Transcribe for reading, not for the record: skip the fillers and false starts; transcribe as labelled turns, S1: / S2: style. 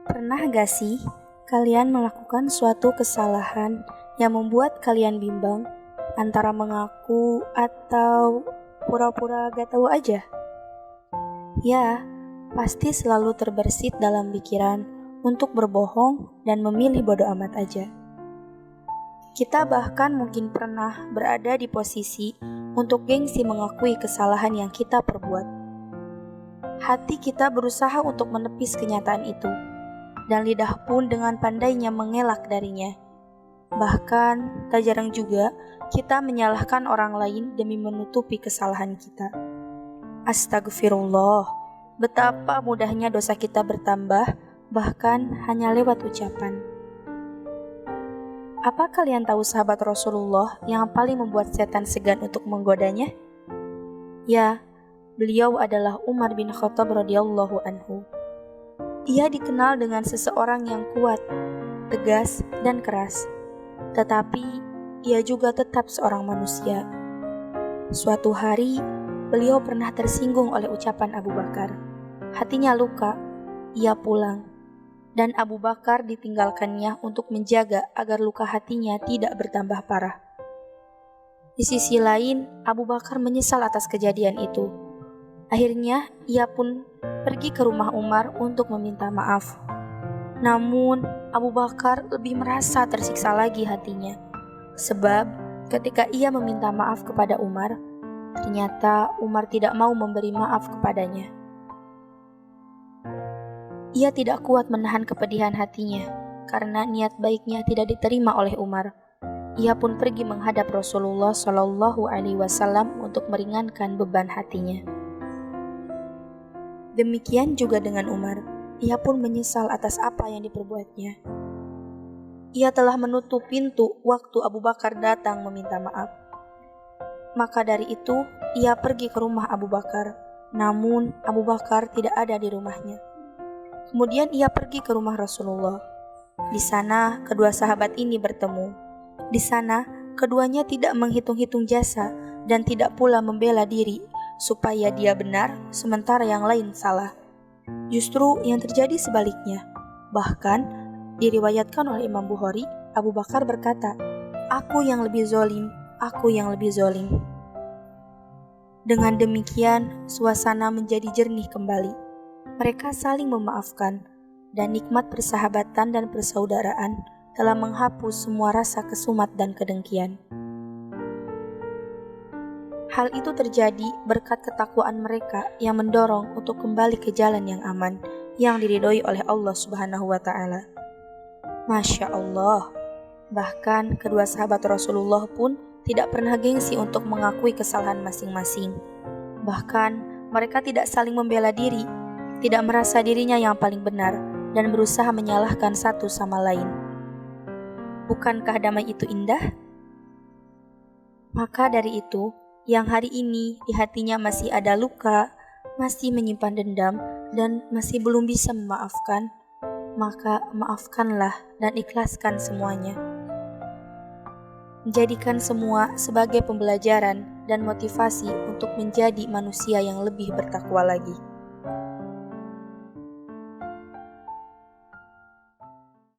S1: Pernah gak sih kalian melakukan suatu kesalahan yang membuat kalian bimbang antara mengaku atau pura-pura gak tahu aja? Ya, pasti selalu terbersit dalam pikiran untuk berbohong dan memilih bodo amat aja. Kita bahkan mungkin pernah berada di posisi untuk gengsi mengakui kesalahan yang kita perbuat. Hati kita berusaha untuk menepis kenyataan itu, dan lidah pun dengan pandainya mengelak darinya. Bahkan, tak jarang juga kita menyalahkan orang lain demi menutupi kesalahan kita. Astagfirullah, betapa mudahnya dosa kita bertambah, bahkan hanya lewat ucapan. Apa kalian tahu sahabat Rasulullah yang paling membuat setan segan untuk menggodanya? Ya, beliau adalah Umar bin Khattab radhiyallahu anhu. Ia dikenal dengan seseorang yang kuat, tegas, dan keras. Tetapi, ia juga tetap seorang manusia. Suatu hari, beliau pernah tersinggung oleh ucapan Abu Bakar. Hatinya luka, ia pulang. Dan Abu Bakar ditinggalkannya untuk menjaga agar luka hatinya tidak bertambah parah. Di sisi lain, Abu Bakar menyesal atas kejadian itu. Akhirnya, ia pun pergi ke rumah Umar untuk meminta maaf. Namun, Abu Bakar lebih merasa tersiksa lagi hatinya. Sebab, ketika ia meminta maaf kepada Umar, ternyata Umar tidak mau memberi maaf kepadanya. Ia tidak kuat menahan kepedihan hatinya, karena niat baiknya tidak diterima oleh Umar. Ia pun pergi menghadap Rasulullah Shallallahu Alaihi Wasallam untuk meringankan beban hatinya. Demikian juga dengan Umar, ia pun menyesal atas apa yang diperbuatnya. Ia telah menutup pintu waktu Abu Bakar datang meminta maaf. Maka dari itu, ia pergi ke rumah Abu Bakar, namun Abu Bakar tidak ada di rumahnya. Kemudian ia pergi ke rumah Rasulullah. Di sana, kedua sahabat ini bertemu. Di sana, keduanya tidak menghitung-hitung jasa dan tidak pula membela diri supaya dia benar sementara yang lain salah. Justru yang terjadi sebaliknya. Bahkan, diriwayatkan oleh Imam Bukhari, Abu Bakar berkata, "Aku yang lebih zolim, aku yang lebih zolim." Dengan demikian, suasana menjadi jernih kembali. Mereka saling memaafkan, dan nikmat persahabatan dan persaudaraan telah menghapus semua rasa kesumat dan kedengkian. Hal itu terjadi berkat ketakwaan mereka yang mendorong untuk kembali ke jalan yang aman, yang diridhoi oleh Allah Subhanahu wa Ta'ala. Masya Allah, bahkan kedua sahabat Rasulullah pun tidak pernah gengsi untuk mengakui kesalahan masing-masing. Bahkan mereka tidak saling membela diri, tidak merasa dirinya yang paling benar, dan berusaha menyalahkan satu sama lain. Bukankah damai itu indah? Maka dari itu, yang hari ini di hatinya masih ada luka, masih menyimpan dendam, dan masih belum bisa memaafkan, maka maafkanlah dan ikhlaskan semuanya. Jadikan semua sebagai pembelajaran dan motivasi untuk menjadi manusia yang lebih bertakwa lagi.